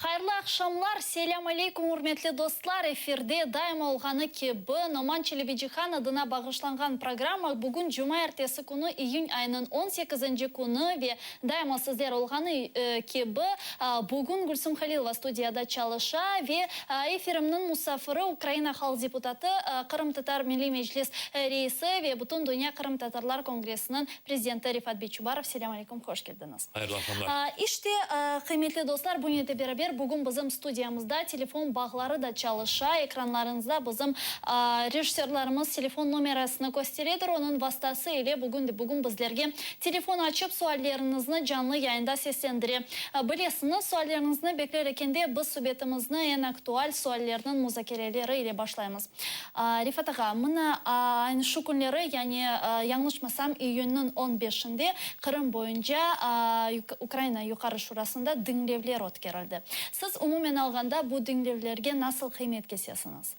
Hayırlı akşamlar, selam aleyküm hürmetli dostlar. Efirde daima olğanı ki bu Noman Çelebiçihan adına bağışlanған programma bugün Cuma ertesi günü iyun ayının 18. günü ve daima sizler olğanı ki bu bugün Gülsüm Halilova studiyada çalışa ve efirimnin musafiri Ukrayna Halk Deputatı Kırım Tatar Milli Meclis Reisi ve bütün Dünya Kırım Tatarlar Kongresi'nin prezidenti Rifat Beyçubarov. Selam aleyküm, hoş geldiniz. Hayırlı akşamlar. İşte kıymetli dostlar, bu niyete beraber bugün bizim stüdyamızda telefon bağları da çalışa. Ekranlarınızda bizim rejissörlerimiz telefon numarasını gösteriyor. Onun vasıtası ile bugün bizlerge telefon açıp suallerinizni canlı yayında seslendirip bilesiniz. Suallerinizni beklerken de biz subetimizin en aktual suallerinin müzakereleri ile başlayımız. Rifat ağa, buna şu günleri, yani yanlışmasam iyunun 15'inde Kırım boyunca Ukrayna Yukarı Şurası'nda dinlevler ötkerildi. Siz umumen alganda bu dinlevlerge nasıl kıymet kesesiniz?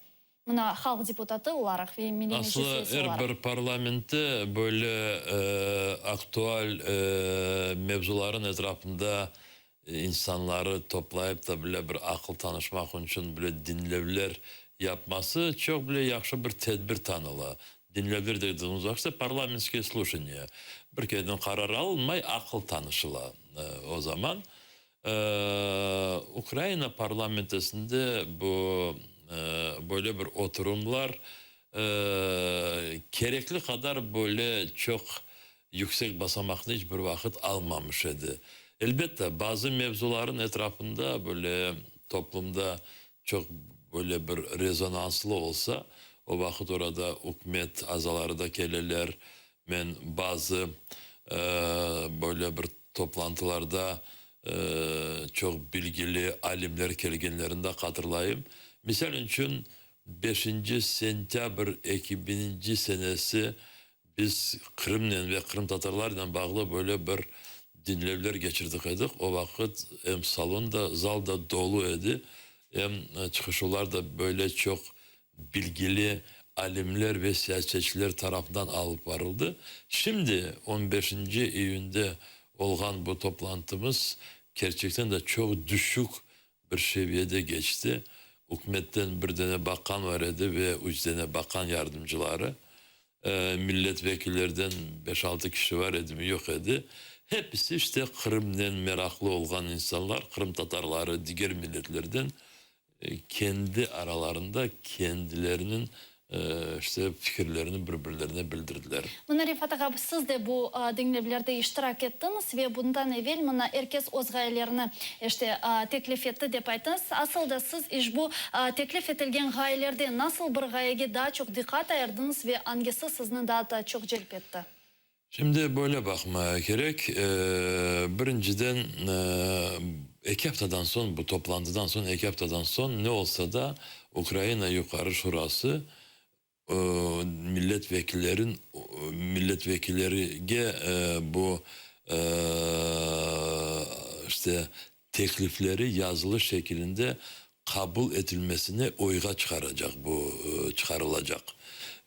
Buna halk deputatı olarak ve milli meclis üyesi olarak. Her bir parlamentte böyle aktual mevzuların etrafında insanları toplayıp da bile bir akıl tanışmak için bile dinlevler yapması çok bile yakşı bir tedbir tanılı. Dinlevler dediğimiz vakti parlamentskiye slушание. Bir kedin karar alınmay akıl tanışıla o zaman. Ukrayna parlamentesinde bu böyle bir oturumlar gerekli kadar böyle çok yüksek basamaklı hiçbir vakit almamış idi. Elbette bazı mevzuların etrafında böyle toplumda çok böyle bir rezonanslı olsa o vakit orada hükümet azaları da gelirler. Ben bazı böyle bir toplantılarda çok bilgili alimler kelgenlerinde hatırlayayım. Misal için 5. sentyabr 2000 senesi biz Kırım'la ve Kırım Tatarlarla bağlı böyle bir dinlevler geçirdik edik. O vakit hem salonda, zalda dolu idi. Hem çıkışlar da böyle çok bilgili alimler ve siyasetçiler tarafından alıp varıldı. Şimdi 15. iyunda olğan bu toplantımız gerçekten de çok düşük bir seviyede geçti. Hükümetten bir tane bakan var idi ve 3 tane bakan yardımcıları. Milletvekillerden 5-6 kişi var idi mi yok idi. Hepsi işte Kırım'dan meraklı olan insanlar, Kırım Tatarları, diğer milletlerden kendi aralarında kendilerinin işte fikirlerini birbirlerine bildirdiler. Buna Rifat ağa, siz de bu dinlevlerde iştirak ettiniz ve bundan evvel herkes öz gayelerini işte teklif etti deyip aytınız. Asıl da siz bu teklif etilgen gayelerde nasıl bir gayege daha çok dikkat ayırdınız ve hangisi sizni daha çok celp etti? Şimdi böyle bakmaya gerek. Birinciden 2 haftadan son, bu toplantıdan son 2 haftadan son ne olsa da Ukrayna Yukarı Şurası milletvekilleri bu işte teklifleri yazılı şeklinde kabul edilmesine oyga çıkarılacak.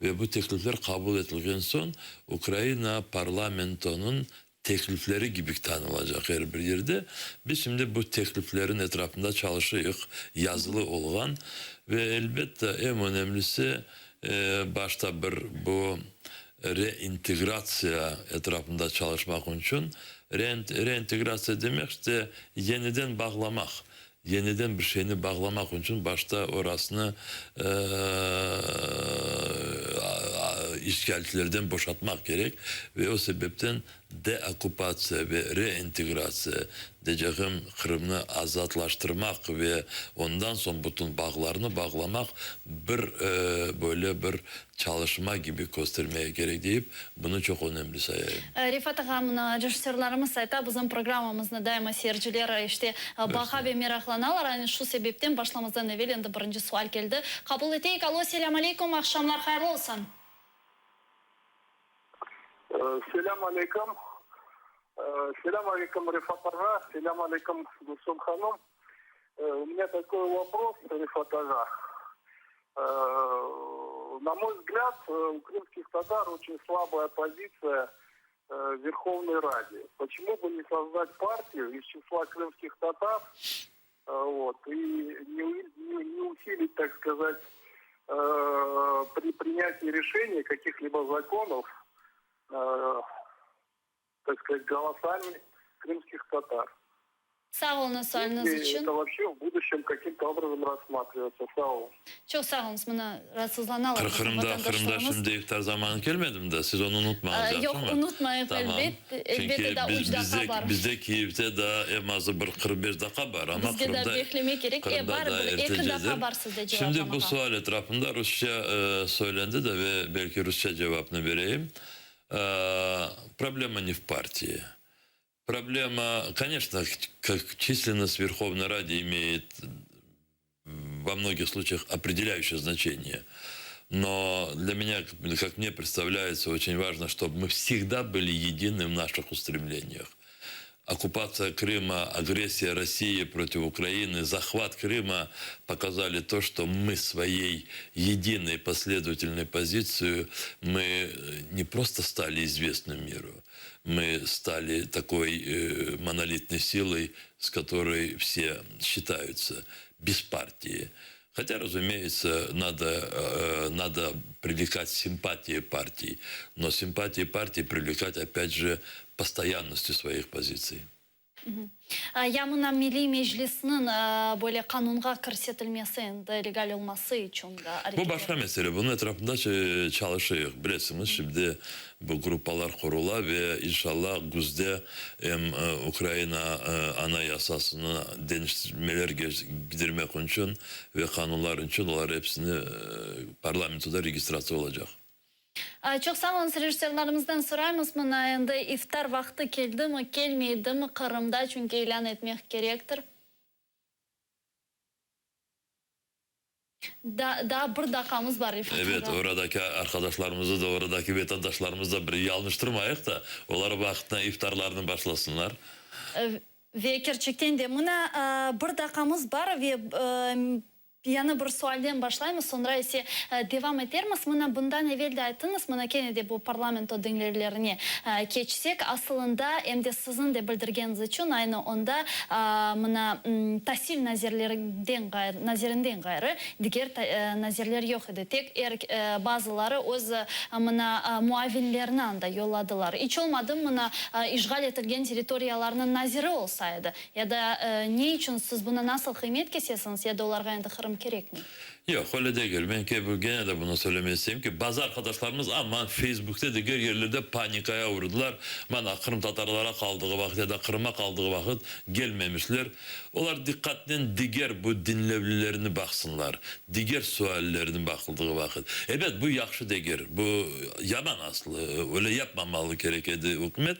Ve bu teklifler kabul edilgen son Ukrayna parlamentonun teklifleri gibi tanınacak her bir yerde. Biz şimdi bu tekliflerin etrafında çalışıyoruz, yazılı olan ve elbette en önemlisi başta bu reintegrasya etrafında çalışmak için. Reintegrasya demek işte yeniden bağlamak. Yeniden bir şeyini bağlamak için başta orasını işgalcilerden boşaltmak gerek ve o sebepten deokupasya ve reintegrasya diyeceğim Kırım'ı azatlaştırmak ve ondan sonra bütün bağlarını bağlamak böyle bir çalışma gibi göstermeye gerek deyip bunu çok önemli sayayım. Rifat ağa, rejissörlerimiz sayta bizim programımızda daima seyirciler işte baha ve meraklanalar. Yani şu sebepten başlamazdan evvel endi birinci sual geldi. Kabul eteyik. Alo, selam aleyküm. Akşamlar hayırlı olsun. Selam aleyküm. Selam aleyküm Рифат ага. Selam aleyküm Гульсум ханым. У меня такой вопрос, Рифат ага. На мой взгляд, у крымских татар очень слабая позиция в Верховной Раде. Почему бы не создать партию из числа крымских татар вот, и не усилить, так сказать, при принятии решений каких-либо законов, так сказать, голосами крымских татар. Sağ olun sualınız Если için. это вообще в будущем каким-то образом рассматривается. Sağ olun. Çok sağ olun. Buna rahatsızlanalım. bizim Kırım'da vatandaşlarımız. şimdi iftar zamanı gelmedim de siz onu unutmayacağız Yok ama. unutmayın Tamam. elbette de uç dakika var. Bizde Kiev'de de en az bir 45 dakika var ama Bizde de Kırım'da beklemek gerek. Kırım'da Var da bir 2 dakika erteleceğiz. var sizde Şimdi bu cevaplamağa. sual etrafında Rusça söylendi de ve belki Rusça cevabını vereyim. Проблема не в партии. Проблема, конечно, как численность Верховной Ради имеет во многих случаях определяющее значение. Но для меня, как мне представляется, очень важно, чтобы мы всегда были едины в наших устремлениях. Оккупация Крыма, агрессия России против Украины, захват Крыма показали то, что мы своей единой последовательной позицией, мы не просто стали известны миру, мы стали такой монолитной силой, с которой все считаются, без партии. Хотя, разумеется, надо привлекать симпатии партий, но симпатии партий привлекать, опять же, постоянностью своих позиций. Ямына Milli Meclisi'nin böyle kanunga kirsetilmesi, legal olması için de Bu hareket başka mesele. Bunun etrafında çalışıyoruz. Bilirsiniz şimdi bu gruplar kurula ve inşallah güzde hem Ukrayna anayasasını değiştirmeler gidermek için ve kanunlar için onlar hepsini parlamentoda registrasyon olacak. Çok sağ olun rejissörlerimizden sorarmız mı? Endi iftar vakti geldi mi, gelmeydi mi Kırım'da? Çünkü ilan etmek gerektir. Daha bir dakikamız var iftara. Evet, oradaki arkadaşlarımızı da oradaki vatandaşlarımızı da bir yanlıştırmayık da onlara vaktinde iftarlarını başlasınlar. Ve gerçekten de buna bir dakikamız var ve yana bir sualden başlayımız, sonra ise devam ederiz. Buna bundan evvel de ayttınız, buna kene de bu parlamento dinlerlerine geçsek, aslında hem de sizin de bildirgeniz için aynı onda buna tahsil nazirinden gayrı diğer nazirler yok idi. Tek bazıları öz buna muavinlerine de yolladılar. Hiç olmadı buna işgal edilen teritoriyalarının naziri olsaydı ya da ne için siz buna nasıl kıymet kesesiniz ya da onlara Kırım gerek mi? Yok öyle değil. Ben gene de bunu söylemeyi isteyeyim ki bazı arkadaşlarımız ama Facebook'ta diğer yerlerde panikaya uğradılar. Bana Kırım Tatarlara kaldığı vakit ya da Kırım'a kaldığı vakit gelmemişler. Onlar dikkatle diğer bu dinlevlilerini baksınlar. Diğer suallerine bakıldığı vakit. Evet bu yakşı değil. Bu yaman aslı. Öyle yapmamalı gerekedi hükümet.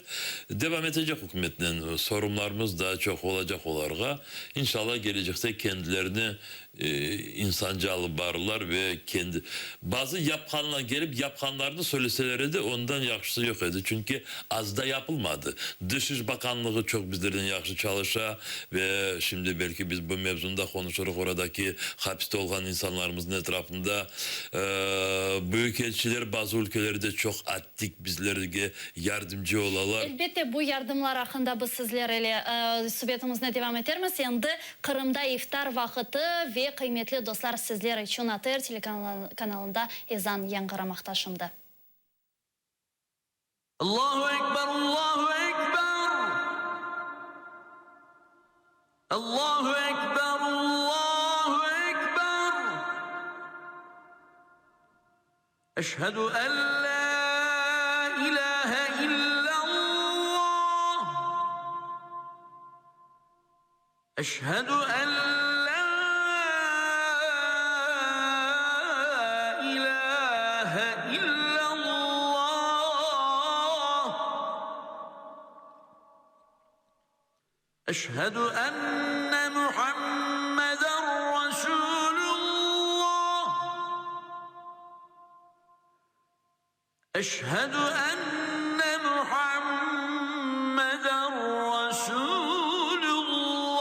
Devam edecek hükümetle. Sorunlarımız da çok olacak olarga. İnşallah gelecekte kendilerini insanca alıp barırlar ve kendi bazı yapkanlar gelip yapkanlarını söyleseler de ondan yakışısı yok idi. Çünkü az da yapılmadı. Dışişleri Bakanlığı çok bizlerden yakışı çalışa ve şimdi belki biz bu mevzunda konuşuruz oradaki hapiste olan insanlarımızın etrafında büyükelçiler bazı ülkeleri çok attık bizlere yardımcı olalar. Elbette bu yardımlar hakkında biz sizlerle sohbetimizde devam ederiz. Şimdi Kırım'da iftar vakti ve kıymetli dostlar sizler için ATR telekanalında ezan yankıramakta şimdi. Allahu Ekber, Allahu Ekber. Allahu Ekber, Allahu Ekber. Eşhedü en la ilahe illallah. Eşhedü en أشهد أن محمدا رسول الله أشهد أن محمدا رسول الله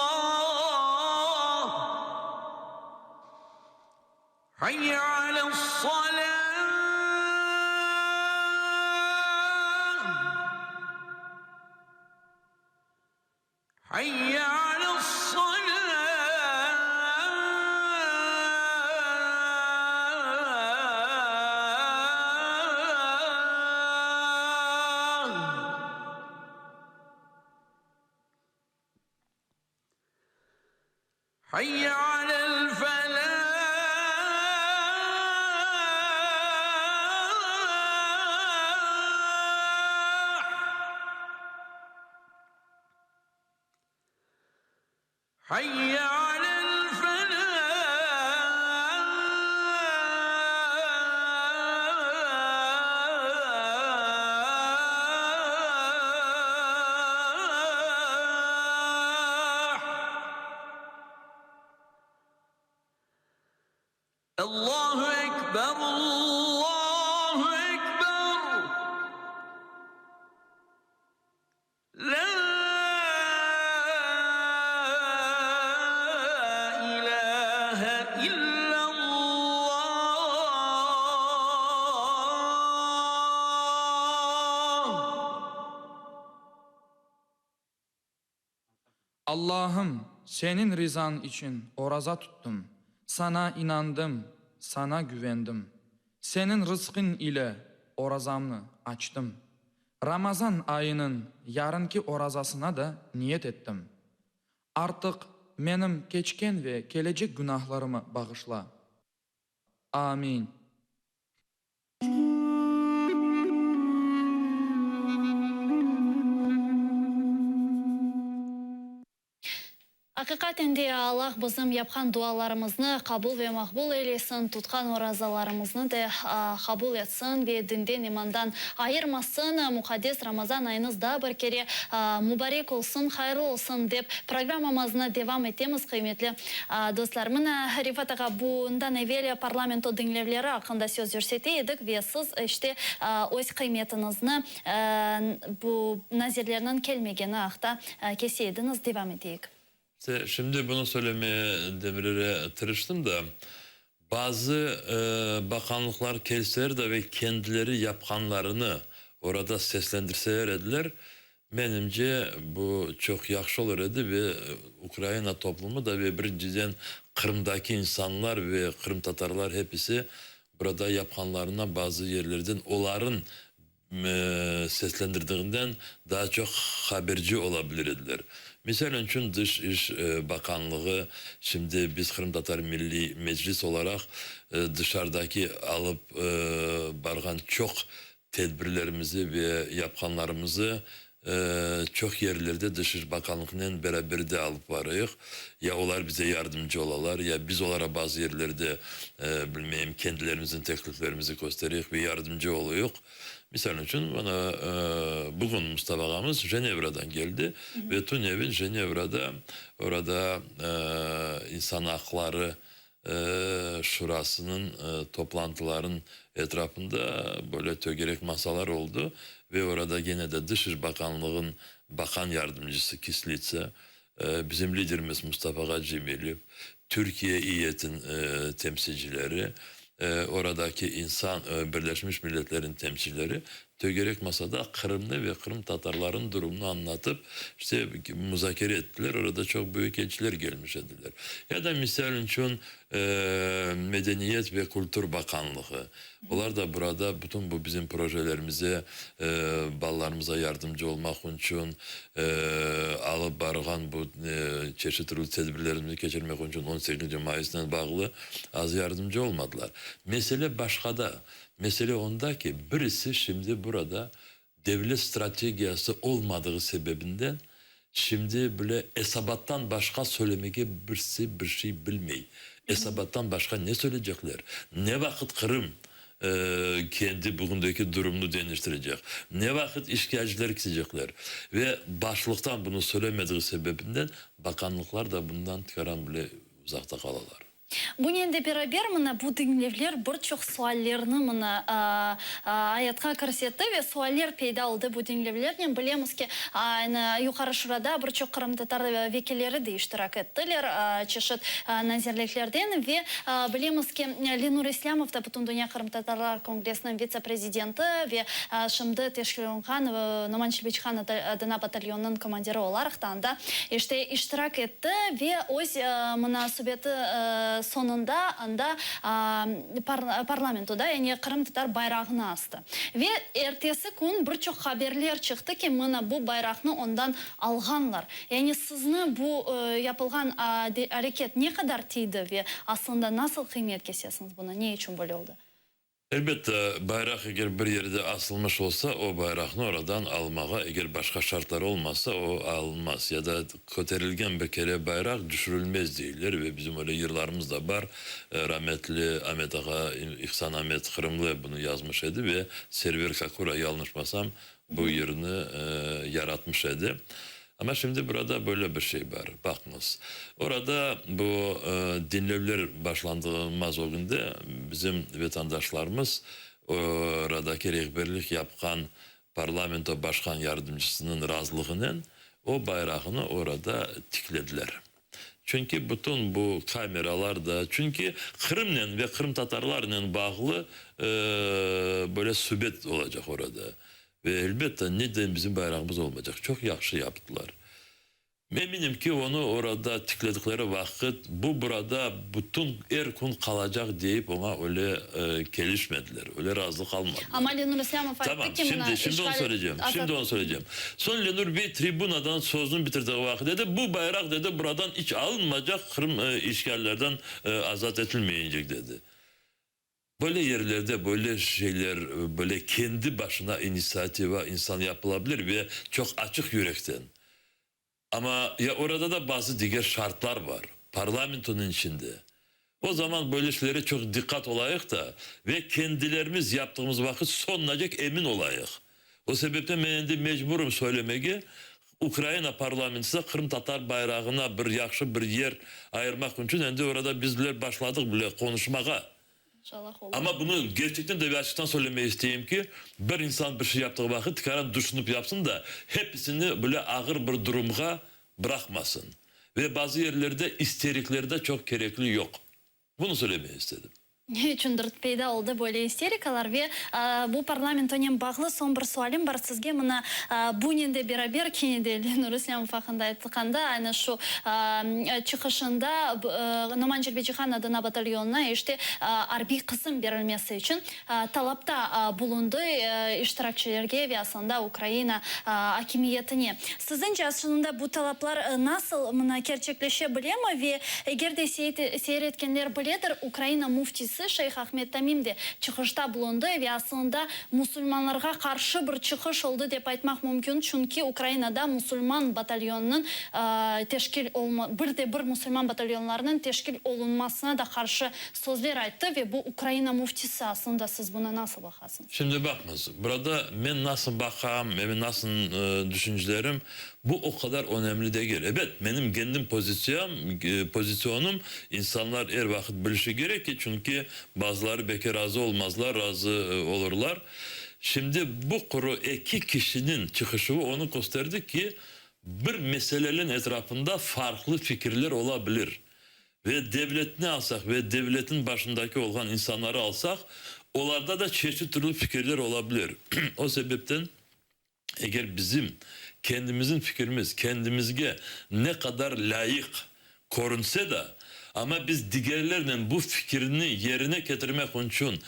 حي على الصلاة حي على الصلاة حي على الفلاح حي على الفلاح الله أكبر الله أكبر لا إله إلا الله Allah'ım senin rızan için oraza tuttum. Sana inandım, sana güvendim. Senin rızkın ile orazamı açtım. Ramazan ayının yarınki orazasına da niyet ettim. Artık benim geçken ve gelecek günahlarımı bağışla. Amin. Hakikaten de Allah bizim yapkan dualarımızı kabul ve makbul eylesin, tutkan orazalarımızı da kabul etsin ve dinden imandan ayırmasın. Mukaddes Ramazan ayınız da bir kere mübarek olsun, hayırlı olsun deyip programımızına devam ettiğimiz kıymetli dostlarımın. Rifat Ağa, bundan evvel parlamento dinlevleri hakkında söz yürüteydik ve siz işte öz kıymetinizni bu nazirlerinin kelmegeni haqda keseydiniz, devam edeyik. İşte şimdi bunu söylemeye demirlere tırıştım da bazı bakanlıklar kelseler de ve kendileri yapkanlarını orada seslendirseler ediler. Menimce bu çok yaxşı olur idi ve Ukrayna toplumu da ve birinciden Kırım'daki insanlar ve Kırım Tatarlar hepsi burada yapkanlarına bazı yerlerden onların seslendirdiğinden daha çok haberci olabilirdiler. Misal için Dış İş Bakanlığı, şimdi biz Kırım Tatar Milli Meclis olarak dışarıdaki alıp bargan çok tedbirlerimizi ve yapkanlarımızı çok yerlerde Dışişleri Bakanlığı'nın beraber de alıp varıyıq. Ya onlar bize yardımcı olalar ya biz onlara bazı yerlerde bilmeyeyim kendilerimizin tekliflerimizi gösteririk ve yardımcı oluyoruz. Misal için bana bugün Mustafa Ağamız Cenevre'den geldi ve TÜNEV'in Cenevre'de orada insan hakları şurasının toplantıların etrafında böyle tögerek masalar oldu ve orada gene de Dışişleri Bakanlığı'nın bakan yardımcısı Kislitsa, bizim liderimiz Mustafa Gacimeli, Türkiye İYİT'in temsilcileri, oradaki insan Birleşmiş Milletler'in temsilcileri tögerek masada Kırım'da ve Kırım Tatarların durumunu anlatıp işte müzakere ettiler. Orada çok büyük elçiler gelmiş ediler. Ya da misal için Medeniyet ve Kültür Bakanlığı. Onlar da burada bütün bu bizim projelerimize, ballarımıza yardımcı olmak için alıp bargan bu çeşitli tedbirlerimizi geçirmek için 18. Mayıs'tan bağlı az yardımcı olmadılar. Mesele başkada. Mesele onda ki birisi şimdi burada devlet stratejisi olmadığı sebebinden şimdi böyle esabattan başka söylemeye birisi bir şey bilmeyi. Esabattan başka ne söyleyecekler? Ne vakit Kırım kendi bugündeki durumunu değiştirecek? Ne vakit işgalciler gidecekler? Ve başlıktan bunu söylemediği sebebinden bakanlıklar da bundan tıkaran bile uzakta kalırlar. Bunun da beraber bu dinlevler birçok suallerini ayetga kirsetdi ve sualler peyda oldu bu dinlevlerden. Bilemiz ki yukarı şurada birçok Kırım Tatar vekilleri de iştirak ettiler çeşit nazirliklerden ve bilemiz ki Linur İslamov da bütün Dünya Kırım Tatarlar Kongresi'nin vice-prezidenti ve şimdi Teşkilonkhan Numan Şilbiçkhan adına batalyonun komandiri olarak da işte iştirak etti ve öz münasebeti sonunda anda parlamentoda yani Kırım Tatar bayrağını astı. Ve ertesi gün birçok haberler çıktı ki mana bu bayrağını ondan alganlar. Yani sizni bu yapılgan hareket ne kadar tiydi ve aslında nasıl kıymet kesesiniz buna? Ne için böyle oldu? Elbette bayrak eğer bir yerde asılmış olsa o bayrakını oradan almağa, eğer başka şartlar olmazsa o alınmaz. Ya da koterilgen bir kere bayrak düşürülmez değiller ve bizim öyle yıllarımız da var. Rahmetli Ahmet Ağa, İhsan Ahmet Kırımlı bunu yazmış idi ve Server Kakura yanlışmasam bu yerini yaratmış idi. Ama şimdi burada böyle bir şey var. Bakınız. Orada bu dinlevler başlandırılmaz o günde bizim vatandaşlarımız oradaki rehberlik yapan parlamento başkan yardımcısının razılığının o bayrağını orada tiklediler. Çünkü bütün bu kameralar da çünkü Kırım'la ve Kırım Tatarlarla bağlı böyle sübet olacak orada. Ve elbette neden bizim bayrağımız olmayacak. Çok yaxşı yaptılar. Eminim ki onu orada tikledikleri vakit bu burada bütün erkun kalacak deyip ona öyle gelişmediler. Öyle razılık almadılar. Ama Lenur İslamov Tamam ki şimdi onu söyleyeceğim. Şimdi onu söyleyeceğim. Son Lenur Bey tribunadan sözünü bitirdiği vakit dedi bu bayrak dedi buradan hiç alınmayacak Kırım işgallerden azat edilmeyecek dedi. Böyle yerlerde böyle şeyler böyle kendi başına inisiyativa insan yapılabilir ve çok açık yürekten. Ama ya orada da bazı diğer şartlar var. Parlamentonun içinde. O zaman böyle şeylere çok dikkat olayık da ve kendilerimiz yaptığımız vakit sonlanacak emin olayık. O sebepten ben de mecburum söylemeye Ukrayna parlamentoda Kırım Tatar bayrağına bir yaxşı bir yer ayırmak için hem de orada bizler başladık bile konuşmaya. İnşallah olur. Ama bunu gerçekten de bir açıktan söylemeyi isteyeyim ki bir insan bir şey yaptığı vakit tıkaran düşünüp yapsın da hepsini böyle ağır bir durumga bırakmasın. Ve bazı yerlerde isteriklerde çok gerekli yok. Bunu söylemeyi istedim. Ne üçündür peyda oldu böyle isterikalar ve bu parlamentonin bağlı son bir sualim var sizge. Mına bununla beraber kine Lenur İslamov hakkında ayttıkanda yani şu çıkışında Numan Jelbecihan adına batalyonuna işte harbi kısım verilmesi için talapta bulundu iştirakçilerge ve aslında Ukrayna hakimiyetine. Sizce aslında bu talaplar nasıl gerçekleşebilir mi ve eğer de seyretkenler biledir Ukrayna muftisi Şeyh Ahmet Tamim de çıkışta bulundu ve aslında Müslümanlara karşı bir çıkış oldu deyip aytmak mümkün. Çünkü Ukrayna'da Müslüman batalyonunun bir Müslüman batalyonlarının teşkil olunmasına da karşı sözler ayttı ve bu Ukrayna muftisi aslında siz buna nasıl bakarsınız? Şimdi bakınız burada ben nasıl bakam, benim nasıl düşüncelerim bu o kadar önemli değil. Evet benim kendim pozisyonum insanlar her vakit bilişi gerek ki çünkü bazıları belki razı olmazlar, razı olurlar. Şimdi bu kuru iki kişinin çıkışı onu gösterdi ki bir meselelerin etrafında farklı fikirler olabilir. Ve devletini alsak ve devletin başındaki olan insanları alsak onlarda da çeşitli türlü fikirler olabilir. O sebepten eğer bizim kendimizin fikrimiz kendimizge ne kadar layık korunsa da ama biz diğerlerinin bu fikrini yerine getirmek için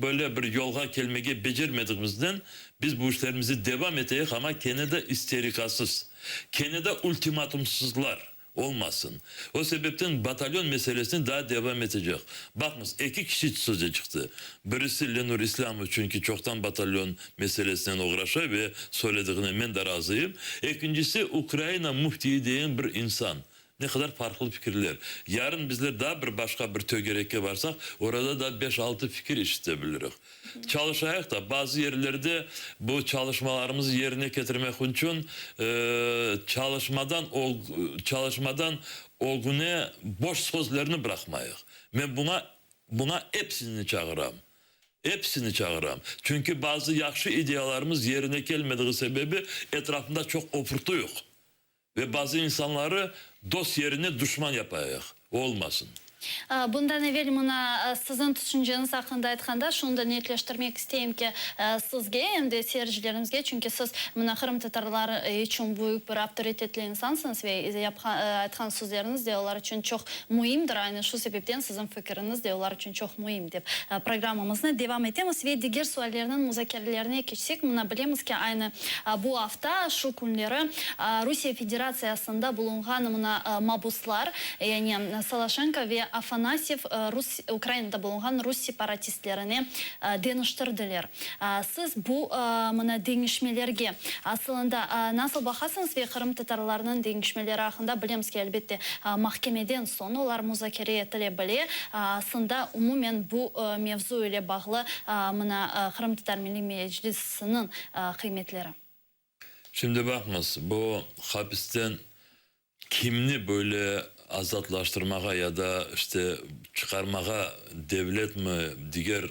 böyle bir yolga gelmeye becermediğimizden biz bu işlerimizi devam edeceğiz ama gene de isterikasız, gene de ultimatumsuzlar olmasın. O sebepten batalyon meselesini daha devam edecek. Bakınız iki kişi söze çıktı. Birisi Lenur İslamov çünkü çoktan batalyon meselesinden uğraşıyor ve söylediğine ben de razıyım. İkincisi Ukrayna mufti diyen bir insan. Ne kadar farklı fikirler. Yarın bizler daha bir başka bir tögereke varsak orada da 5-6 fikir işitebiliriz. Çalışarak da bazı yerlerde bu çalışmalarımızı yerine getirmek için çalışmadan o güne boş sözlerini bırakmayız. Ben buna hepsini çağıram. Hepsini çağıram. Çünkü bazı yaxşı ideyalarımız yerine gelmediği sebebi etrafında çok ofurtu yok. Ve bazı insanları dost yerine düşman yapayıq. Olmasın. Bundan evvel mına sizin düşünceniz hakkında aytkanda şunu da netleştirmek isteyim ki sizge hem de seyircilerimizge, çünkü siz mına Kırım Tatarlar için büyük bir avtoritetli insansınız ve aytkan sözleriniz de onlar için çok mühimdir. Aynı şu sebepten sizin fikriniz de onlar için çok mühim dep programımızda devam etemiz ve diğer suallerinin müzakerelerine geçsek, mına bilemiz ki aynı bu hafta şu günleri Rusya Federasyasında bulungan mına mabuslar, yani Salashenko ve Afanasyev Ukrayna'da bulungan Rus separatistlerini deniştirdiler. Siz bu mına denişmelerge aslında nasıl bakasınız ve Kırım Tatarlarının denişmeleri hakkında bilemiz ki elbette mahkemeden sonra onlar müzakere edilebilir. Aslında umumen bu mevzu ile bağlı mına Kırım Tatar Milli Meclisi'nin kıymetleri. Şimdi bakmaz, bu hapisten kimini böyle azatlaştırmaya ya da işte çıkarmaya devlet mi, diğer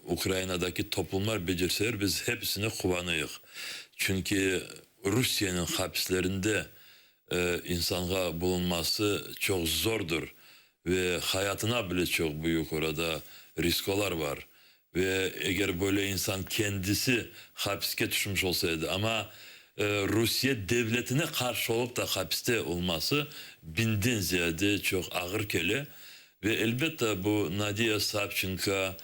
Ukrayna'daki toplumlar becerseler biz hepsine kullanıyoruz. Çünkü Rusya'nın hapislerinde insana bulunması çok zordur ve hayatına bile çok büyük orada riskolar var. Ve eğer böyle insan kendisi hapiste düşmüş olsaydı ama Rusya devletine karşı olup da hapiste olması binden ziyade çok ağır kele. Ve elbette bu Nadia Savchenko,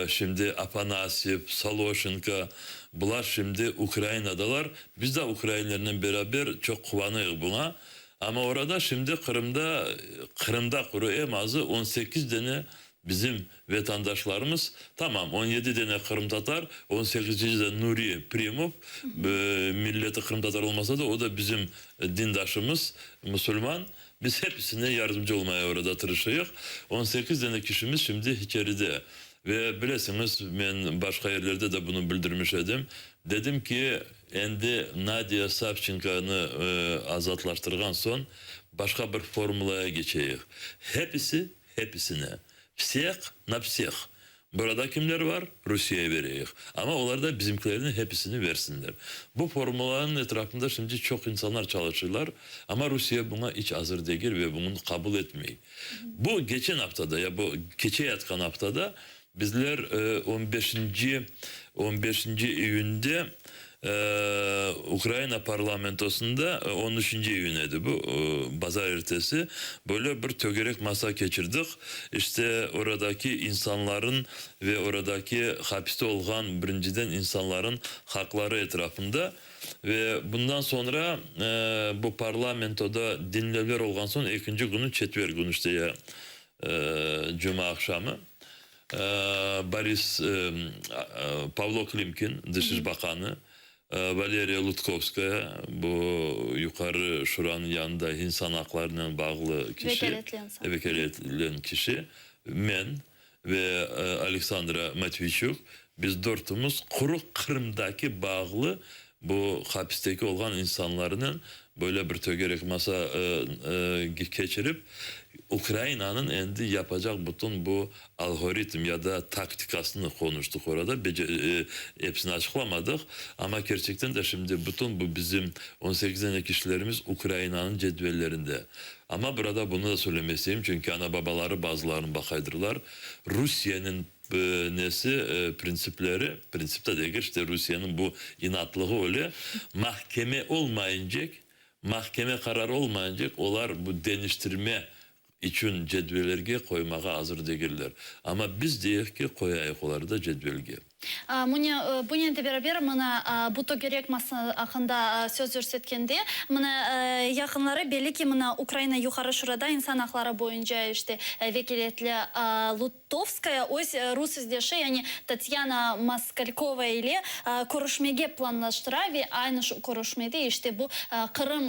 şimdi Afanasyev, Saloshenko, bunlar şimdi Ukrayna'dalar. Biz de Ukraynalılarla beraber çok kullanıyoruz buna. Ama orada şimdi Kırım'da kuru en azı 18 tane bizim vatandaşlarımız, tamam 17 tane Kırım Tatar, 18. de Nuri Primov, milleti Kırım Tatar olmasa da o da bizim dindaşımız, Müslüman. Biz hepsine yardımcı olmaya orada tırışıyoruz. 18 tane kişimiz şimdi içeride. Ve bilesiniz ben başka yerlerde de bunu bildirmiş edim. Dedim ki endi Nadia Savchenko'nu azatlaştırgan son başka bir formülaya geçeyik. Hepsine. Всех на всех. Burada kimler var? Rusya'ya veriyor. Ama onlar da bizimkilerin hepsini versinler. Bu formülanın etrafında şimdi çok insanlar çalışırlar. Ama Rusya buna hiç hazır değil ve bunu kabul etmiyor. Bu geçen haftada ya bu geçe yatkan haftada bizler 15. iyun'de Ukrayna parlamentosunda 13. iyun'ydi bu pazar ertesi böyle bir tögerek masa geçirdik. İşte oradaki insanların ve oradaki hapiste olan birinciden insanların hakları etrafında ve bundan sonra bu parlamentoda dinlevler olgan son ikinci günü çetver günü işte ya Cuma akşamı Boris Pavlo Klimkin Dışişleri Bakanı, Valeriya Lutkovskaya, bu yukarı şuranın yanında insan haklarına bağlı kişi, vekaletlen kişi, men ve Aleksandra Matvichuk, biz dörtümüz kuru Kırım'daki bağlı bu hapisteki olan insanların böyle bir tögerek masa geçirip Ukrayna'nın endi yapacak bütün bu algoritm ya da taktikasını konuştuk orada. Hepsini açıklamadık. Ama gerçekten de şimdi bütün bu bizim 18 tane kişilerimiz Ukrayna'nın cedvellerinde. Ama burada bunu da söylemesiyim. Çünkü ana babaları bazılarını bakaydırlar. Rusya'nın prensipte de işte Rusya'nın bu inatlığı öyle. Mahkeme olmayınca, mahkeme kararı olmayınca onlar bu deniştirme için cedvellerge koymaya hazır değiller. Ama biz diyoruz ki koyayık onları da cedvelge. Bununla beraber bu tögerek masa hakkında söz görsetkende yakınları belli ki Ukrayna yukarı şurada insan hakları boyunca işte vekaletli Lutovskaya Rus izdeşi yani Tatyana Maskalkova ile görüşmege planlaştıra ve aynı şu görüşmede işte bu Kırım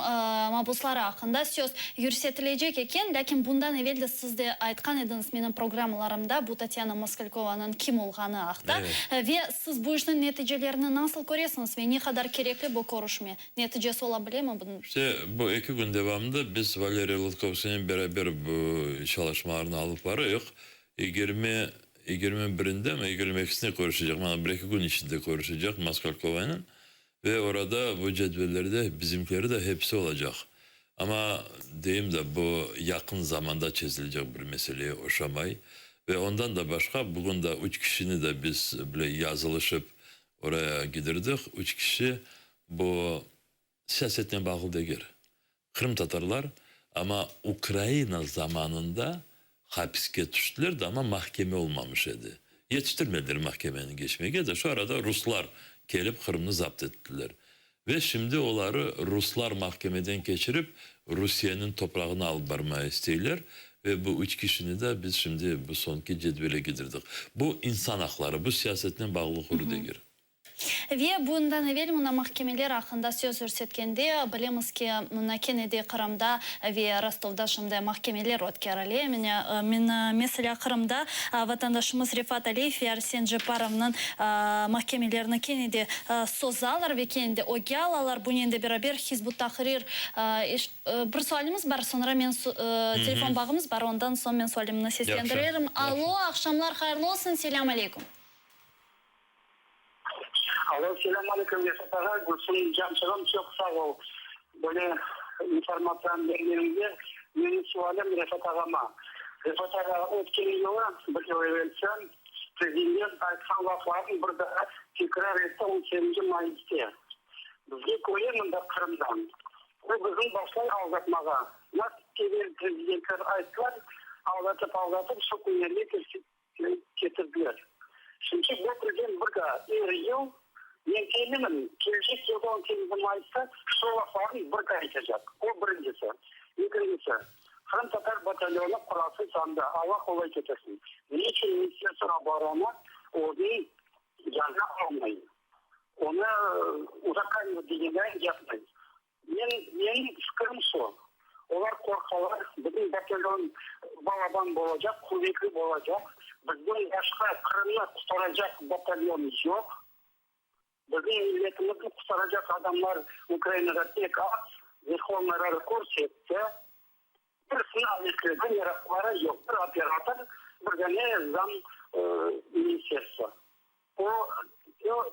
mabusları hakkında söz yürütülecek eken, lakin bundan evvel de siz de aytkan ediniz benim programlarımda bu Tatyana Maskalkova'nın kim olğanı hakkında. Ve siz bu işin neticelerini nasıl görüyorsunuz ve ne kadar gerekli bu görüşme? Neticesi olabilir mi bunun? İşte bu 2 gün devamında biz Valeriya Lutkovskaya'nın beraber bu çalışmalarını alıp varıyoruz. 21'inde mi 22'sinde görüşecek. Yani bir 2 gün içinde görüşecek Maskalkova'nın. Ve orada bu cedvellerde bizimkileri de hepsi olacak. Ama diyeyim de bu yakın zamanda çözülecek bir meseleye oşamay. Ve ondan da başka bugün de 3 kişini de biz böyle yazılışıp oraya gidirdik. 3 kişi bu siyasetten bağlı değil. Kırım Tatarlar ama Ukrayna zamanında hapiste tuttular da ama mahkeme olmamış idi. Yetiştirmediler mahkemenin geçmeye de şu arada Ruslar gelip Kırım'ı zapt ettiler. Ve şimdi onları Ruslar mahkemeden geçirip Rusya'nın toprağını alıp varmaya istiyorlar. Ve bu 3 kişini de biz şimdi bu sonki cedvele gidirdik. Bu insan hakları, bu siyasetten bağlı konu değil. Ve bundan evvel mına mahkemeler hakkında söz örsetkende bilemiz ki mına Kennedy Kırım'da ve Rostov'da şimdi mahkemeler ötkerili. Mesela Kırım'da vatandaşımız Rifat Aliyev ve Arsen Jeparov'nın mahkemelerini Kennedy sozalar ve Kennedy oge alalar. Bunun da beraber Hizbut Tahrir bir sualimiz var. Sonra men telefon bağımız var. Ondan sonra men sualimini seslendiririm. Alo, akşamlar hayırlı olsun. Selam aleyküm. Alo, selamünaleyküm Yusuf Ağa. Gülsün Camşırım çok sağ ol. Böyle informasyon verdiğinizde benim sualım Rifat Ağa'ma. Rifat Ağa ötken yılı bir yıl evvelsen Prezident aytkan lafların burada tekrar etti 18. Mayıs'ta. Bizge koyamında Kırım'dan. Bu bizim başlayı aldatmağa. Nasıl ki prezidentler ayttılar, aldatıp şu günlerine getirdiler. Şimdi bu prezident burada yıl ben kendimin gelecek yılda 18 Mayıs'ta şu lafların burada aytacak. O birincisi. İkincisi, Kırım Tatar batalyonu kurası sandı. Allah kolay getirsin. Niçin Ministrasyon Baronu onu yanına almayın? Onu uzaktan dilinden yapmayın. Benim fikrim şu. Onlar korkalar, bizim batalyon balaban olacak, kuvvetli olacak. Bizim başka Kırım'ı kurtaracak batalyonumuz yok. Bizim milletimizi kurtaracak adamlar Ukrayna'da tek az, Verhovna'da kurs etti. Bir sınav ekledi, yarakları yok. Bir operatör, bir tane zam ministersi. O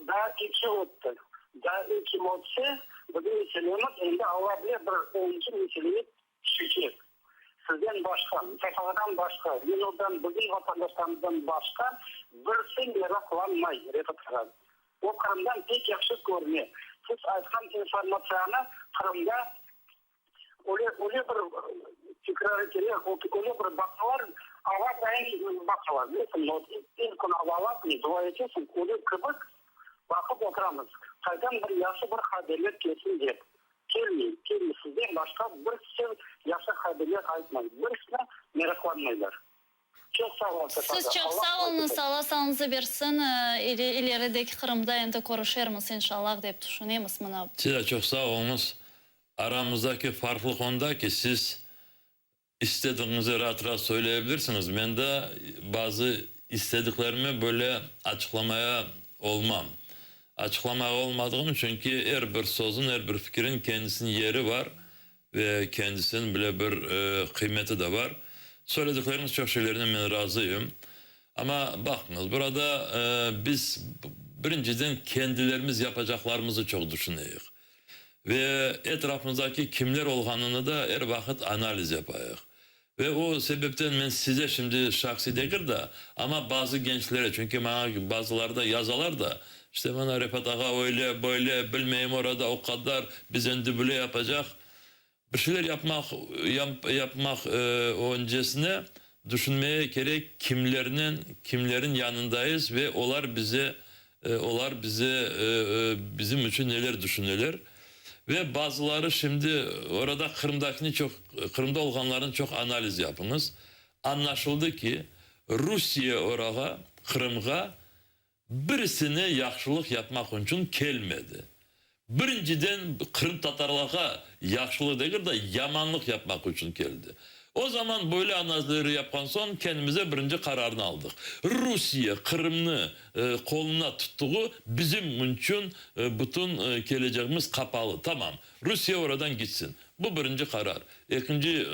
daha iki oldu. Daha iki olsa, bizim meselemiz elinde alabilir bir 10. meseleye düşecek. Sizden başka, Sefa'dan başka, Yunus'dan, bugün vatandaşlarımızdan başka birisi yaraklanmay, Refat. O Kırım'dan pek yakışık görünüyor. Siz aytkan informasyonu Kırım'da öyle bir tekrar edilir, öyle bir bakılar, hava dayan bakılar. Mesela ilk gün havalar, dua edeceksin, öyle kıbık bakıp oturamız. Kaydan bir yaşı bir haberler kesin diye. Kelmeyin, sizden başka birisi yaşı haberler aytmayın. Birisine meraklanmaylar. Çok sağ olun. Siz çok sağ olun. Allah sağlığınızı versin. İlerideki Kırım'da endi görüşürüz inşallah deyip düşünüyoruz. Siz de çok sağ olunuz. Aramızdaki farklılık onda ki siz istediğinizi rahat rahat söyleyebilirsiniz. Ben de bazı istediklerimi böyle açıklamaya olmam. Açıklamaya olmadığım çünkü her bir sözün, her bir fikrin kendisinin yeri var. Ve kendisinin bile bir kıymeti de var. Söyledikleriniz çok şeylerine ben razıyım. Ama bakınız burada biz birinciden kendilerimiz yapacaklarımızı çok düşünüyoruz. Ve etrafımızdaki kimler olduğunu da her vakit analiz yapıyoruz. Ve o sebepten ben size şimdi şahsi değil de ama bazı gençlere çünkü bana bazıları da yazarlar da işte bana Rifat Ağa öyle böyle bilmeyeyim orada o kadar biz endi böyle yapacak. Bir şeyler yapmak öncesine düşünmeye gerek kimlerin yanındayız ve onlar bize bizim için neler düşünürler. Ve bazıları şimdi orada Kırım'da olanların çok analiz yapınız. Anlaşıldı ki Rusya oraya Kırım'a birisine yaxşılık yapmak için gelmedi. Birinciden Kırım Tatarlığa yaxşılık değil de yamanlık yapmak için geldi. O zaman böyle analizleri yapan son kendimize birinci kararını aldık. Rusya Kırım'ı koluna tuttuğu bizim için bütün geleceğimiz kapalı. Tamam Rusya oradan gitsin. Bu birinci karar. İkinci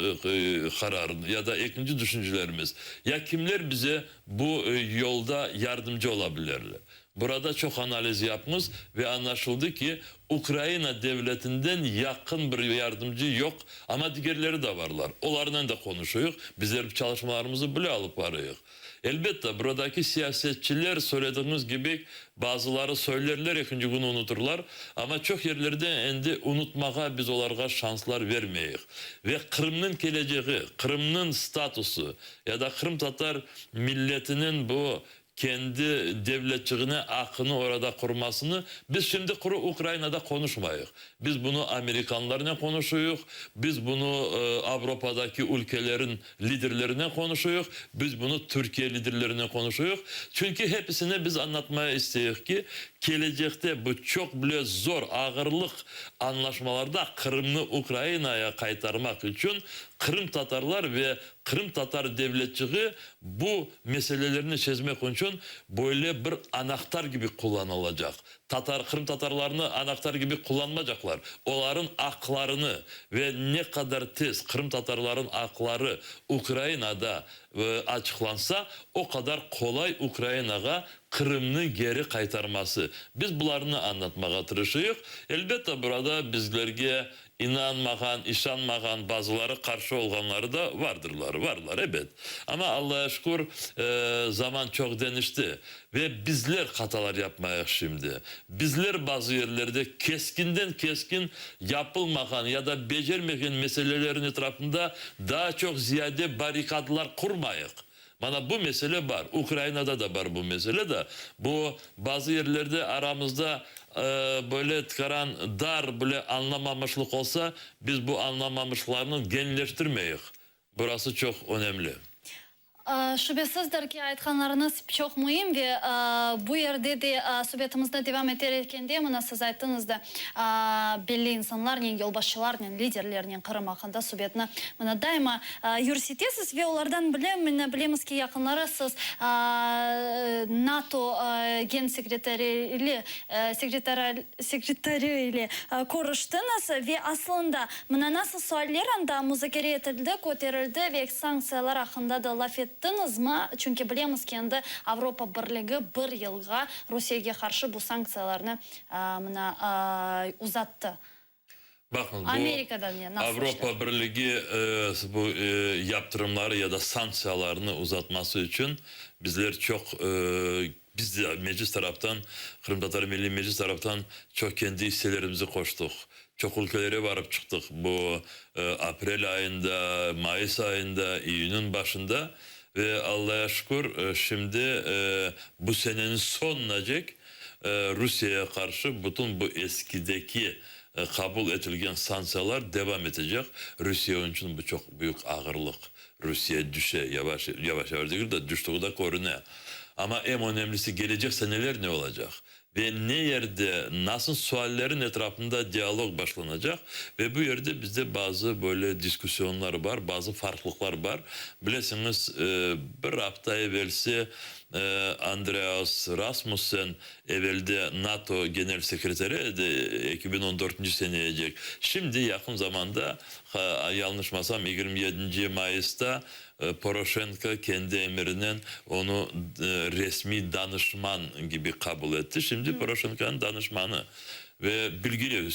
karar ya da ikinci düşüncelerimiz. Ya kimler bize bu yolda yardımcı olabilirler? Burada çok analiz yapmış ve anlaşıldı ki Ukrayna devletinden yakın bir yardımcı yok ama diğerleri de varlar. Onlarla da konuşuyoruz. Bizler çalışmalarımızı böyle alıp varıyoruz. Elbette buradaki siyasetçiler söylediğimiz gibi bazıları söylerler, ikinci gün unuturlar. Ama çok yerlerde endi unutmaya biz onlara şanslar vermeyiz. Ve Kırım'ın geleceği, Kırım'ın statüsü ya da Kırım Tatar milletinin bu kendi devletçiliğine akını orada kurmasını biz şimdi kuru Ukrayna'da konuşmayız. Biz bunu Amerikanlarla konuşuyoruz. Biz bunu Avrupa'daki ülkelerin liderlerine konuşuyoruz. Biz bunu Türkiye liderlerine konuşuyoruz. Çünkü hepsine biz anlatmaya istiyoruz ki gelecekte bu çok bile zor, ağırlık anlaşmalarda Kırım'ı Ukrayna'ya kaytarmak için Kırım Tatarlar ve Kırım Tatar devletçiliği bu meselelerini çözmek için böyle bir anahtar gibi kullanılacak. Kırım Tatarlarını anahtar gibi kullanmayacaklar. Onların aklarını ve ne kadar tez Kırım Tatarların akları Ukrayna'da açıklansa o kadar kolay Ukrayna'ya Kırım'ı geri kaytarması. Biz bunlarını anlatmaya çalışıyoruz. Elbette burada bizlerge inanmayan, işanmayan bazıları karşı olanları da varlar evet. Ama Allah'a şükür zaman çok değişti ve bizler hatalar yapmayız şimdi. Bizler bazı yerlerde keskinden keskin yapılmayan ya da becermeyen meselelerin etrafında daha çok ziyade barikatlar kurmayız. Bana bu mesele var. Ukrayna'da da var bu mesele de. Bu bazı yerlerde aramızda böyle tıkaran dar böyle anlamamışlık olsa biz bu anlamamışlarını genleştirmeyiz. Burası çok önemli. Şüphesizdir ki aytkanlarınız çok mühim ve bu yerde de sohbetimizde devam ederken de bana siz ayttınız da belli insanların, yolbaşçıların, liderlerinin Kırım hakkında sohbetine bana daima yürüsütesiz ve onlardan bilemiz ki yakınları siz NATO gen sekreteri ile konuştunuz ve aslında bana nasıl sorular da müzakere edildi, koterildi ve sanksiyalar hakkında da laf ettiniz mı? Çünkü bilemiz ki endi Avrupa Birliği bir yılga Rusya'ya karşı bu sanksiyalarını uzattı. Bakın bu Amerika'dan ya, nasıl Avrupa işte? Birliği bu yaptırımları ya da sanksiyalarını uzatması için bizler çok biz de meclis taraftan Kırım Tatar Milli Meclis taraftan çok kendi hisselerimizi koştuk. Çok ülkelere varıp çıktık. Bu April ayında, Mayıs ayında, İyun'un başında ve Allah'a şükür şimdi bu senenin sonunacak Rusya'ya karşı bütün bu eskideki kabul edilen sanksiyalar devam edecek. Rusya için bu çok büyük ağırlık. Rusya düşe yavaş yavaş değil de düştüğü de korunuyor. Ama en önemlisi gelecek seneler ne olacak? Ve ne yerde nasıl suallerin etrafında diyalog başlanacak ve bu yerde bizde bazı böyle diskusyonlar var, bazı farklılıklar var. Bilirsiniz bir hafta evvelsi Andreas Rasmussen evvelde NATO Genel Sekreteri de 2014. seneye. Şimdi yakın zamanda yanlışmasam 27. Mayıs'ta Poroshenko kendi emrinden onu resmi danışman gibi kabul etti. Şimdi Poroshenko'nun danışmanı ve bilgili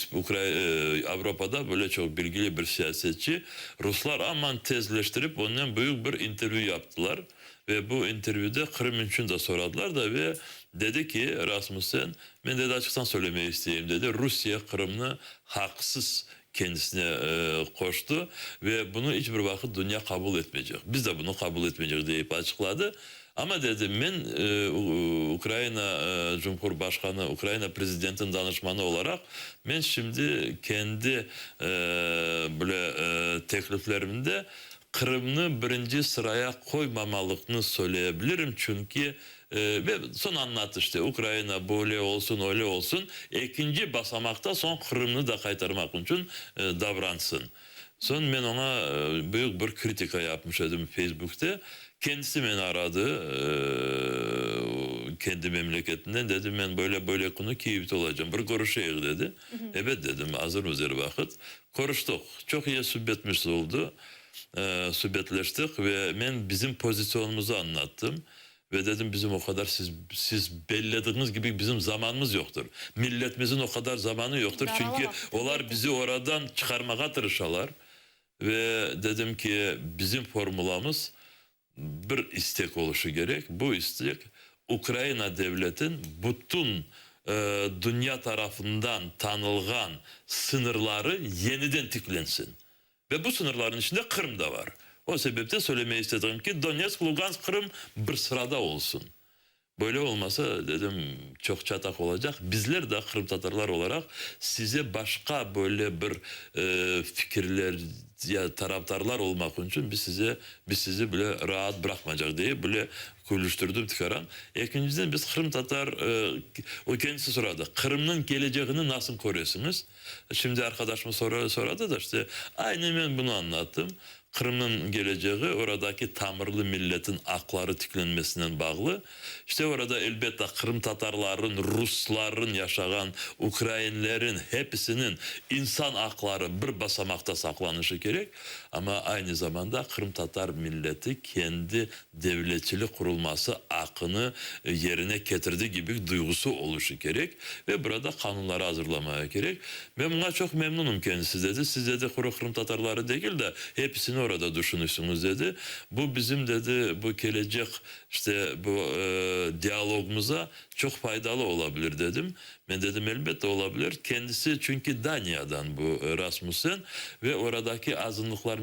Avrupa'da böyle çok bilgili bir siyasetçi. Ruslar aman tezleştirip ondan büyük bir interview yaptılar. Ve bu interview'de Kırım için de soradılar da ve dedi ki Rasmussen ben dedi açıktan söylemeyi isteyeyim dedi. Rusya Kırım'ı haksız kendisine koştu ve bunu hiçbir vakit dünya kabul etmeyecek. Biz de bunu kabul etmeyeceğiz deyip açıkladı. Ama dedi ben Ukrayna Cumhurbaşkanı, Ukrayna Prezident'in danışmanı olarak ben şimdi kendi böyle tekliflerimde Kırım'ı birinci sıraya koymamalıkını söyleyebilirim. Çünkü ve son anlat işte Ukrayna böyle olsun öyle olsun. İkinci basamakta son Kırım'ı da kaytarmak için davransın. Son ben ona büyük bir kritika yapmış idim Facebook'ta. Kendisi beni aradı kendi memleketinden dedi ben böyle konu Kiev'de olacağım. Bir görüşeyim dedi. Evet dedim hazır üzeri vakit. Konuştuk. Çok iyi sohbetimiz oldu. Sohbetleştik ve ben bizim pozisyonumuzu anlattım. Ve dedim bizim o kadar siz bellediğiniz gibi bizim zamanımız yoktur. Milletimizin o kadar zamanı yoktur. Darala Çünkü vakti onlar değil. bizi oradan çıkarmaya tırışalar. Ve dedim ki bizim formulamız bir istek oluşu gerek. Bu istek Ukrayna devletin bütün dünya tarafından tanılgan sınırları yeniden tiklensin. Ve bu sınırların içinde Kırım da var. O sebeple söylemeyi istedim ki Donetsk, Lugansk, Kırım bir sırada olsun. Böyle olmasa dedim çok çatak olacak. Bizler de Kırım Tatarlar olarak size başka böyle bir fikirler ya taraftarlar olmak için biz sizi böyle rahat bırakmayacak diye böyle kuluşturdum tıkaran. İkinciden biz Kırım Tatar o kendisi soradı. Kırım'ın geleceğini nasıl koruyorsunuz? Şimdi arkadaşım soradı da işte aynı ben bunu anlattım. Kırım'ın geleceği oradaki tamirli milletin akları tiklenmesinden bağlı. İşte orada elbette Kırım Tatarların, Rusların yaşayan, Ukraynilerin hepsinin insan akları bir basamakta saklanışı gerek. Ama aynı zamanda Kırım Tatar milleti kendi devletçilik kurulması akını yerine getirdiği gibi duygusu oluşu gerek. Ve burada kanunları hazırlamaya gerek. Ben buna çok memnunum kendisi dedi. Siz dedi Kırım Tatarları değil de hepsini orada düşünürsünüz dedi. Bu bizim dedi bu gelecek işte bu diyalogumuza çok faydalı olabilir dedim. Ben dedim elbette olabilir. Kendisi çünkü Danya'dan bu Rasmussen ve oradaki azınlıklar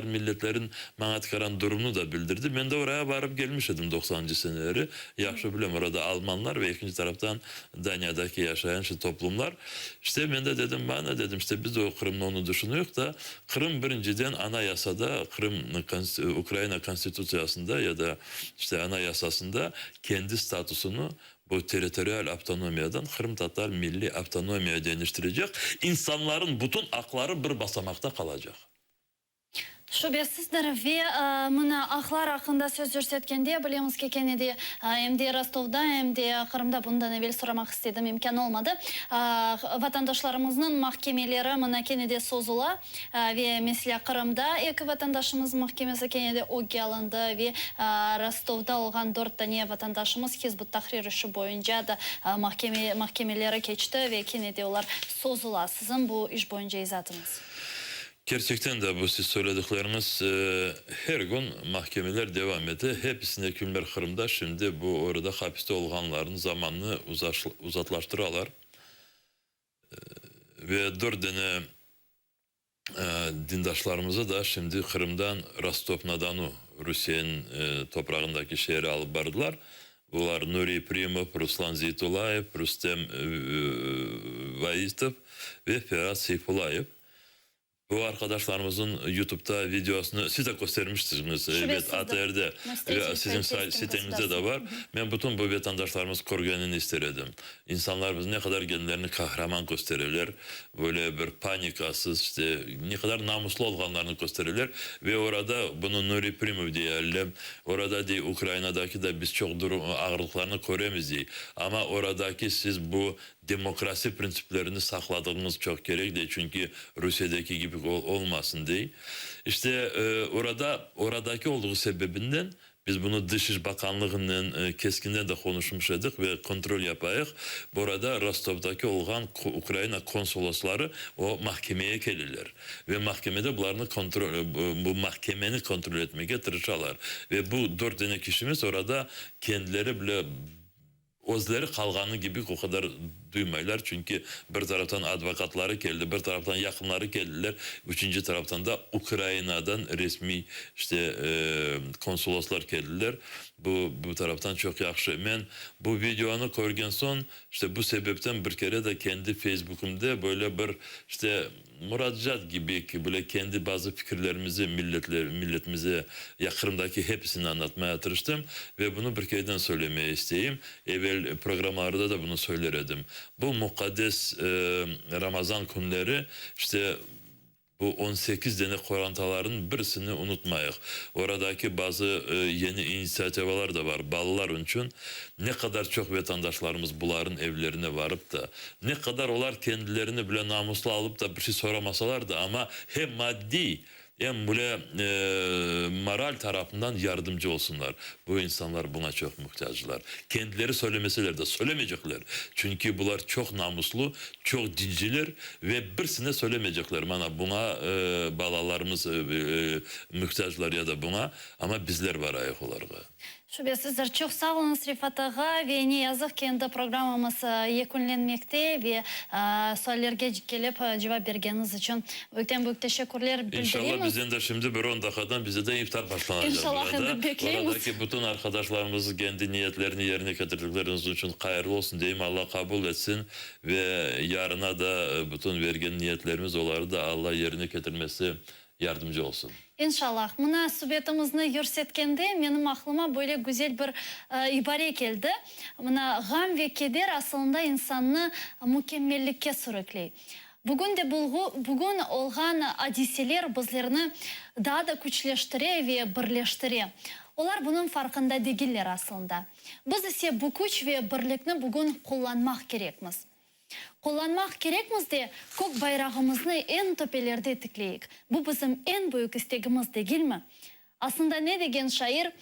milletlerin manatkaran durumunu da bildirdi. Ben de oraya varıp gelmiştim 90. seneleri. Yaxşı biliyorum orada Almanlar ve ikinci taraftan Danya'daki yaşayan şu toplumlar. İşte ben de dedim bana dedim işte biz de o Kırım'da onu düşünüyoruz da Kırım birinciden anayasada Ukrayna konstitüsyasında ya da işte anayasasında kendi statüsünü bu teritoriyal avtonomiyadan Kırım Tatar milli avtonomiya dönüştürecek. İnsanların bütün hakları bir basamakta kalacak. Şüphesizdir ve mına aklar hakkında söz görsetkende bilemiz ki kenedi hem de Rostov'da hem de Kırım'da bundan evvel soramak istedim imkan olmadı. Vatandaşlarımızın mahkemeleri mına kenedi sozula ve mesela Kırım'da iki vatandaşımız mahkemesi kenedi ogi alındı ve Rostov'da olgan 4 tane vatandaşımız Hizbut Tahrir işi boyunca da mahkemelere geçti ve kenedi onlar sozula. Sizin bu iş boyunca izatınız. Gerçekten de bu siz söyledikleriniz her gün mahkemeler devam etti. Hepsine hükümler Kırım'da şimdi bu orada hapiste olanların zamanını uzatlaştırıyorlar. Ve 4 tane dindaşlarımızı da şimdi Kırım'dan Rostov-na-Donu Rusya'nın toprağındaki şehre alıp bardılar. Bunlar Nuri Primov, Ruslan Zeytulayev, Rustem Vaistov ve Ferhat Seyfulayev. Bu arkadaşlarımızın YouTube'da videosunu siz de göstermiştiniz. Evet, ATR'de sizin sitenizde de var. Ben bütün bu vatandaşlarımız koruyanını istedim. İnsanlar ne kadar kendilerini kahraman gösterirler. Böyle bir panikasız işte ne kadar namuslu olanlarını gösterirler. Ve orada bunu Nuri Primov diyelim. Orada değil Ukrayna'daki de biz çok ağırlıklarını koruyamayız diye. Ama oradaki siz bu demokrasi prensiplerini sakladığınız çok gerekli. Çünkü Rusya'daki gibi olmasın diye. İşte oradaki olduğu sebebinden biz bunu Dışişleri Bakanlığı'nın keskinden de konuşmuştuk ve kontrol yapayık. Burada Rostov'daki olan Ukrayna konsolosları o mahkemeye gelirler. Ve mahkemede bu mahkemeni kontrol etmeye çalışırlar. Ve bu 4 tane kişimiz orada kendileri bile özleri kalganı gibi o kadar duymaylar. Çünkü bir taraftan advokatları geldi, bir taraftan yakınları geldiler. Üçüncü taraftan da Ukrayna'dan resmi işte konsoloslar geldiler. Bu taraftan çok yakşı. Ben bu videonu koyarken son işte bu sebepten bir kere de kendi Facebook'umda böyle bir işte müracaat gibi ki böyle kendi bazı fikirlerimizi milletimize Kırım'daki hepsini anlatmaya tırıştım ve bunu bir kereden söylemeye isteyeyim. Evvel programlarda da bunu söylerdim. Bu mukaddes Ramazan günleri işte bu 18 tane korantaların birisini unutmayıq. Oradaki bazı yeni inisiyativalar da var ballar için. Ne kadar çok vatandaşlarımız bunların evlerine varıp da ne kadar onlar kendilerini bile namuslu alıp da bir şey soramasalar da ama hem maddi hem böyle moral tarafından yardımcı olsunlar. Bu insanlar buna çok muhtaçlar. Kendileri söylemeseler de söylemeyecekler. Çünkü bunlar çok namuslu, çok dinciler ve birisine söylemeyecekler. Bana buna balalarımız muhtaçlar ya da buna, ama bizler var ayak olarak. Sizler çok sağ olunuz Rifat Ağa ve ne yazık ki endi programımız yekunlenmekte ve sorularga gelip cevap vergeniz için büyük teşekkürler bildiremiz. İnşallah bizden de şimdi bir 10 dakikadan bize de iftar başlanacak. İnşallah endi bekleyiz. Oradaki bütün arkadaşlarımız kendi niyetlerini yerine getirdikleriniz için hayırlı olsun diyeyim. Allah kabul etsin ve yarına da bütün vergen niyetlerimiz oları da Allah yerine getirmesi yardımcı olsun. İnşallah. Mına suhbetimizni yürsetkende benim aklıma böyle güzel bir ibare geldi. Mına gam ve keder aslında insanı mükemmellikке sürükley. Bugün olgan hadiseler bizlerini daha da güçleştire ve birleştire. Olar bunun farkında değiller aslında. Biz ise bu güç ve birlikni bugün kullanmak gerekmiz. Kullanmak gerekmiz de kök bayrağımızı en tepelerde tikleyik. Bu bizim en büyük istegimiz değil mi? Aslında ne degen şair?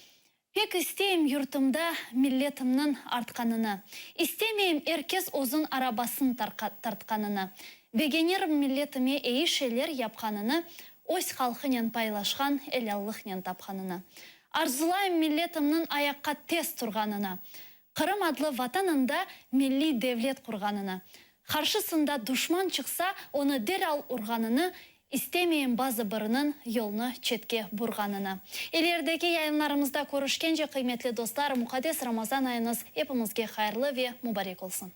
Pek isteyim yurtumda milletimnin artkanını. İstemeyim herkes uzun arabasını tartkanını. Beğenirim milletime iyi şeyler yapkanını. Öz halkının paylaşkan elallıknen tapkanını. Arzulayım milletimnin ayakka tez turganını. Kırım adlı vatanında milli devlet kurganını. Karşısında düşman çıksa onu derhal urganını, istemeyen bazı birinin yolunu çetke burganını. İlerideki yayınlarımızda görüşkence kıymetli dostlar, mukaddes Ramazan ayınız hepimizge hayırlı ve mübarek olsun.